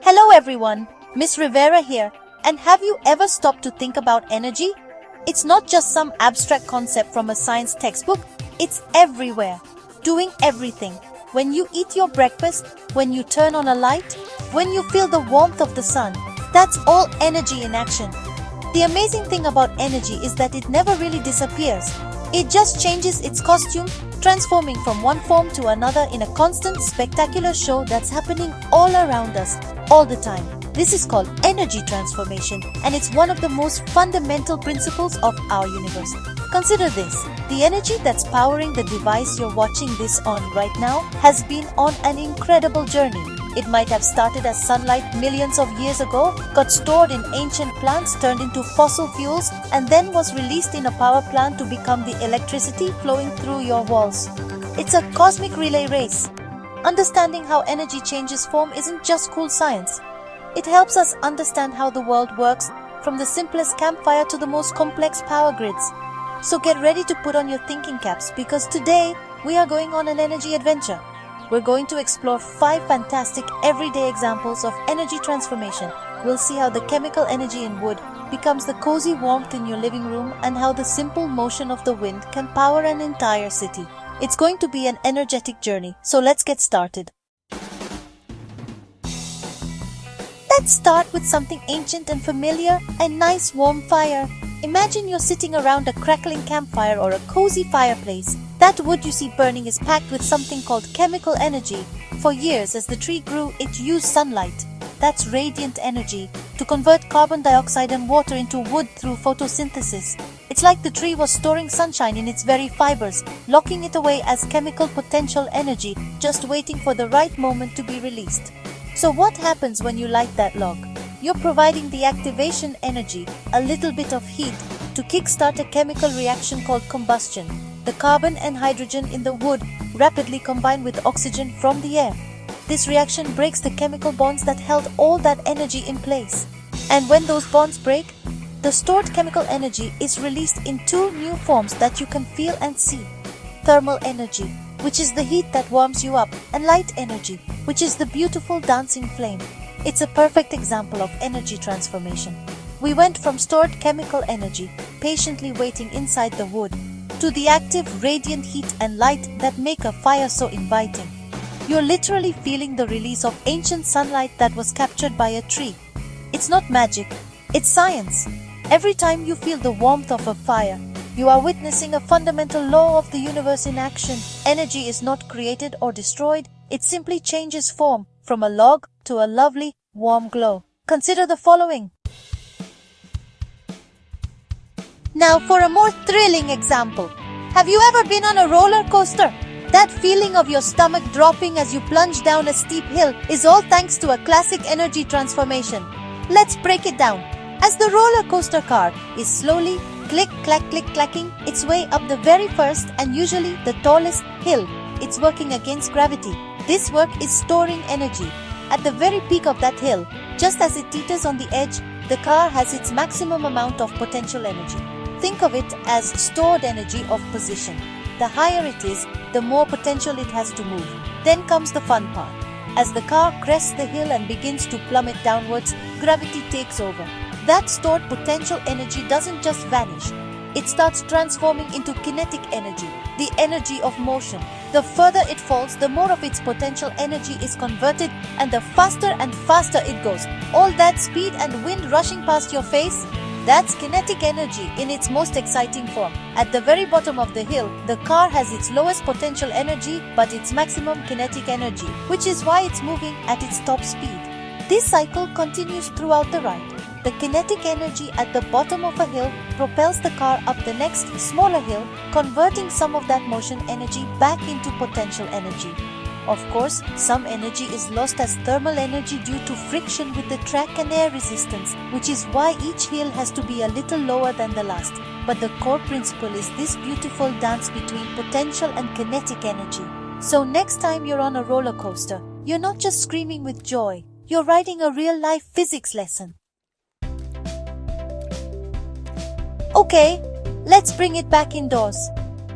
Hello everyone, Miss Rivera here. And have you ever stopped to think about energy? It's not just some abstract concept from a science textbook, it's everywhere, doing everything. When you eat your breakfast, when you turn on a light, when you feel the warmth of the sun, that's all energy in action. The amazing thing about energy is that it never really disappears. It just changes its costume, transforming from one form to another in a constant, spectacular show that's happening all around us, all the time. This is called energy transformation, and it's one of the most fundamental principles of our universe. Consider this. The energy that's powering the device you're watching this on right now has been on an incredible journey. It might have started as sunlight millions of years ago, got stored in ancient plants, turned into fossil fuels, and then was released in a power plant to become the electricity flowing through your walls. It's a cosmic relay race. Understanding how energy changes form isn't just cool science. It helps us understand how the world works, from the simplest campfire to the most complex power grids. So get ready to put on your thinking caps, because today we are going on an energy adventure. We're going to explore 5 fantastic everyday examples of energy transformation. We'll see how the chemical energy in wood becomes the cozy warmth in your living room, and how the simple motion of the wind can power an entire city. It's going to be an energetic journey, so let's get started. Let's start with something ancient and familiar, a nice warm fire. Imagine you're sitting around a crackling campfire or a cozy fireplace. That wood you see burning is packed with something called chemical energy. For years, as the tree grew, it used sunlight. That's radiant energy to convert carbon dioxide and water into wood through photosynthesis. It's like the tree was storing sunshine in its very fibers, locking it away as chemical potential energy, just waiting for the right moment to be released. So what happens when you light that log? You're providing the activation energy, a little bit of heat, to kickstart a chemical reaction called combustion. The carbon and hydrogen in the wood rapidly combine with oxygen from the air. This reaction breaks the chemical bonds that held all that energy in place. And when those bonds break, the stored chemical energy is released in 2 new forms that you can feel and see. Thermal energy, which is the heat that warms you up, and light energy, which is the beautiful dancing flame. It's a perfect example of energy transformation. We went from stored chemical energy, patiently waiting inside the wood, to the active, radiant heat and light that make a fire so inviting. You're literally feeling the release of ancient sunlight that was captured by a tree. It's not magic, it's science. Every time you feel the warmth of a fire, you are witnessing a fundamental law of the universe in action. Energy is not created or destroyed, it simply changes form from a log to a lovely, warm glow. Consider the following. Now for a more thrilling example. Have you ever been on a roller coaster? That feeling of your stomach dropping as you plunge down a steep hill is all thanks to a classic energy transformation. Let's break it down. As the roller coaster car is slowly clacking its way up the very first and usually the tallest hill, it's working against gravity. This work is storing energy. At the very peak of that hill, just as it teeters on the edge, the car has its maximum amount of potential energy. Think of it as stored energy of position. The higher it is, the more potential it has to move. Then comes the fun part. As the car crests the hill and begins to plummet downwards, gravity takes over. That stored potential energy doesn't just vanish. It starts transforming into kinetic energy, the energy of motion. The further it falls, the more of its potential energy is converted, and the faster and faster it goes. All that speed and wind rushing past your face, that's kinetic energy in its most exciting form. At the very bottom of the hill, the car has its lowest potential energy but its maximum kinetic energy, which is why it's moving at its top speed. This cycle continues throughout the ride. The kinetic energy at the bottom of a hill propels the car up the next smaller hill, converting some of that motion energy back into potential energy. Of course, some energy is lost as thermal energy due to friction with the track and air resistance, which is why each hill has to be a little lower than the last. But the core principle is this beautiful dance between potential and kinetic energy. So next time you're on a roller coaster, you're not just screaming with joy, you're riding a real-life physics lesson. Okay, let's bring it back indoors.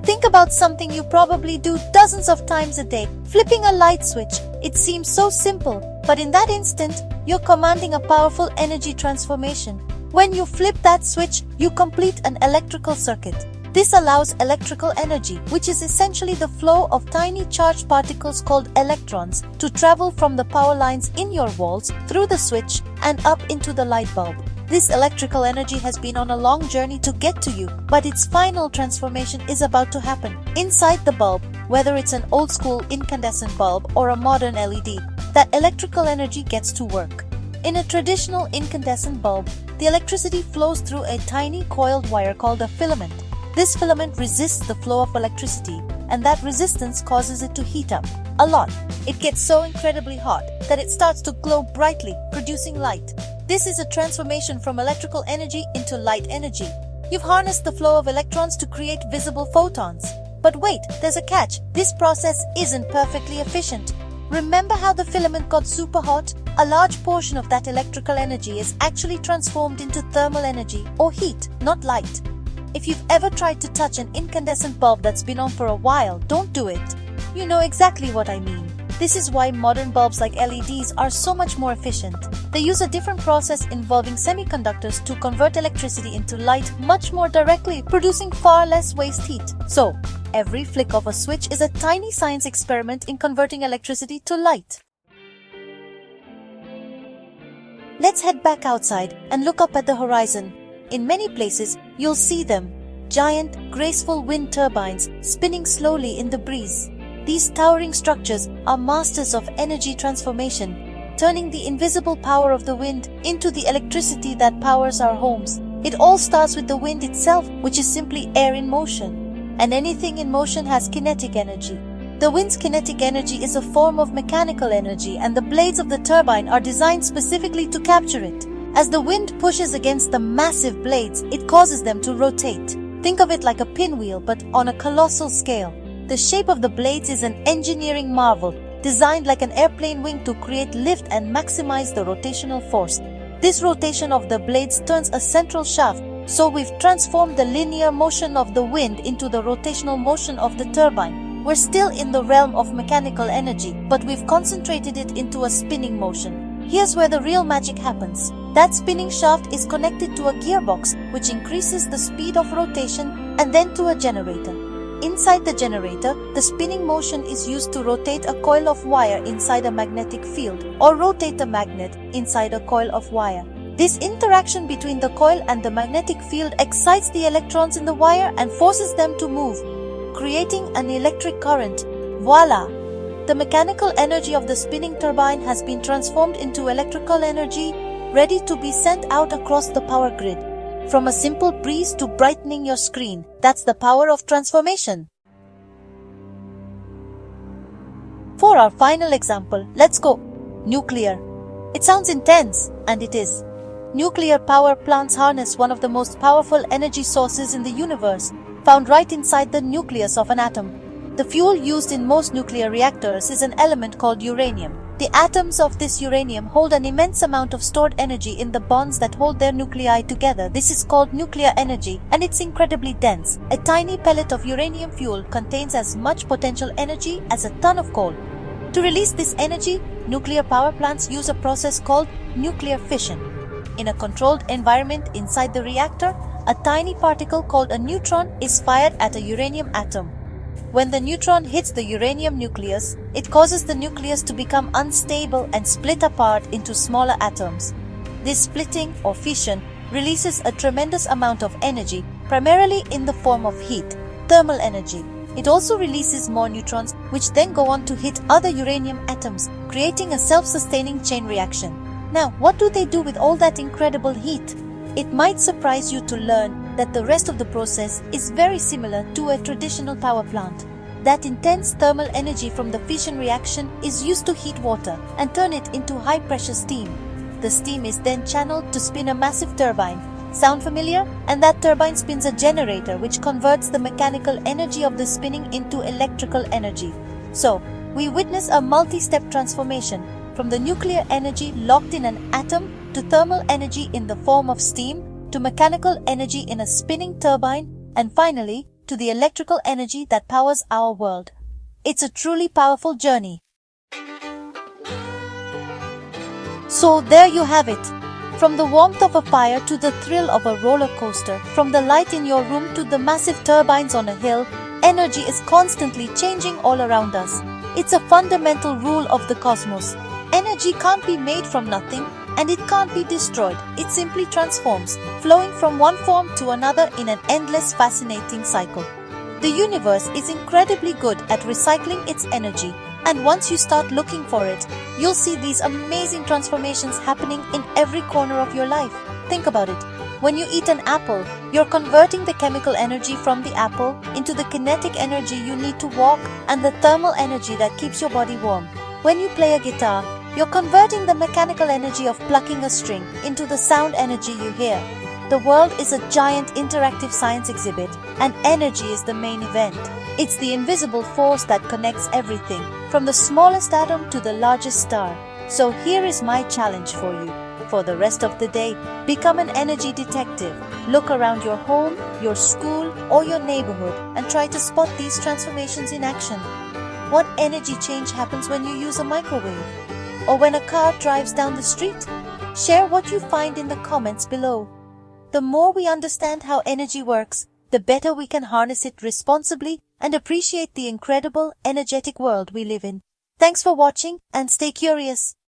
Think about something you probably do dozens of times a day, flipping a light switch. It seems so simple, But in that instant, you're commanding a powerful energy transformation. When you flip that switch, you complete an electrical circuit. This allows electrical energy, which is essentially the flow of tiny charged particles called electrons, to travel from the power lines in your walls through the switch and up into the light bulb. This electrical energy has been on a long journey to get to you, but its final transformation is about to happen. Inside the bulb, whether it's an old-school incandescent bulb or a modern LED, that electrical energy gets to work. In a traditional incandescent bulb, the electricity flows through a tiny coiled wire called a filament. This filament resists the flow of electricity, and that resistance causes it to heat up a lot. It gets so incredibly hot that it starts to glow brightly, producing light. This is a transformation from electrical energy into light energy. You've harnessed the flow of electrons to create visible photons. But wait, there's a catch. This process isn't perfectly efficient. Remember how the filament got super hot? A large portion of that electrical energy is actually transformed into thermal energy or heat, not light. If you've ever tried to touch an incandescent bulb that's been on for a while, don't do it. You know exactly what I mean. This is why modern bulbs like LEDs are so much more efficient. They use a different process involving semiconductors to convert electricity into light much more directly, producing far less waste heat. So, every flick of a switch is a tiny science experiment in converting electricity to light. Let's head back outside and look up at the horizon. In many places, you'll see them, giant, graceful wind turbines spinning slowly in the breeze. These towering structures are masters of energy transformation, turning the invisible power of the wind into the electricity that powers our homes. It all starts with the wind itself, which is simply air in motion. And anything in motion has kinetic energy. The wind's kinetic energy is a form of mechanical energy, and the blades of the turbine are designed specifically to capture it. As the wind pushes against the massive blades, it causes them to rotate. Think of it like a pinwheel, but on a colossal scale. The shape of the blades is an engineering marvel, designed like an airplane wing to create lift and maximize the rotational force. This rotation of the blades turns a central shaft, so we've transformed the linear motion of the wind into the rotational motion of the turbine. We're still in the realm of mechanical energy, but we've concentrated it into a spinning motion. Here's where the real magic happens. That spinning shaft is connected to a gearbox, which increases the speed of rotation, and then to a generator. Inside the generator, the spinning motion is used to rotate a coil of wire inside a magnetic field, or rotate a magnet inside a coil of wire. This interaction between the coil and the magnetic field excites the electrons in the wire and forces them to move, creating an electric current. Voila! The mechanical energy of the spinning turbine has been transformed into electrical energy, ready to be sent out across the power grid. From a simple breeze to brightening your screen, that's the power of transformation. For our final example, let's go. Nuclear. It sounds intense, and it is. Nuclear power plants harness one of the most powerful energy sources in the universe, found right inside the nucleus of an atom. The fuel used in most nuclear reactors is an element called uranium. The atoms of this uranium hold an immense amount of stored energy in the bonds that hold their nuclei together. This is called nuclear energy, and it's incredibly dense. A tiny pellet of uranium fuel contains as much potential energy as a ton of coal. To release this energy, nuclear power plants use a process called nuclear fission. In a controlled environment inside the reactor, a tiny particle called a neutron is fired at a uranium atom. When the neutron hits the uranium nucleus, it causes the nucleus to become unstable and split apart into smaller atoms. This splitting, or fission, releases a tremendous amount of energy, primarily in the form of heat, thermal energy. It also releases more neutrons, which then go on to hit other uranium atoms, creating a self-sustaining chain reaction. Now, what do they do with all that incredible heat? It might surprise you to learn that the rest of the process is very similar to a traditional power plant. That intense thermal energy from the fission reaction is used to heat water and turn it into high-pressure steam. The steam is then channeled to spin a massive turbine. Sound familiar? And that turbine spins a generator which converts the mechanical energy of the spinning into electrical energy. So, we witness a multi-step transformation from the nuclear energy locked in an atom to thermal energy in the form of steam, to mechanical energy in a spinning turbine, and finally, to the electrical energy that powers our world. It's a truly powerful journey. So there you have it. From the warmth of a fire to the thrill of a roller coaster, from the light in your room to the massive turbines on a hill, energy is constantly changing all around us. It's a fundamental rule of the cosmos. Energy can't be made from nothing, and it can't be destroyed. It simply transforms, flowing from one form to another in an endless, fascinating cycle. The universe is incredibly good at recycling its energy, and once you start looking for it, you'll see these amazing transformations happening in every corner of your life. Think about it. When you eat an apple, you're converting the chemical energy from the apple into the kinetic energy you need to walk and the thermal energy that keeps your body warm. When you play a guitar, you're converting the mechanical energy of plucking a string into the sound energy you hear. The world is a giant interactive science exhibit, and energy is the main event. It's the invisible force that connects everything, from the smallest atom to the largest star. So here is my challenge for you. For the rest of the day, become an energy detective. Look around your home, your school, or your neighborhood and try to spot these transformations in action. What energy change happens when you use a microwave? Or when a car drives down the street? Share what you find in the comments below. The more we understand how energy works, the better we can harness it responsibly and appreciate the incredible, energetic world we live in. Thanks for watching and stay curious.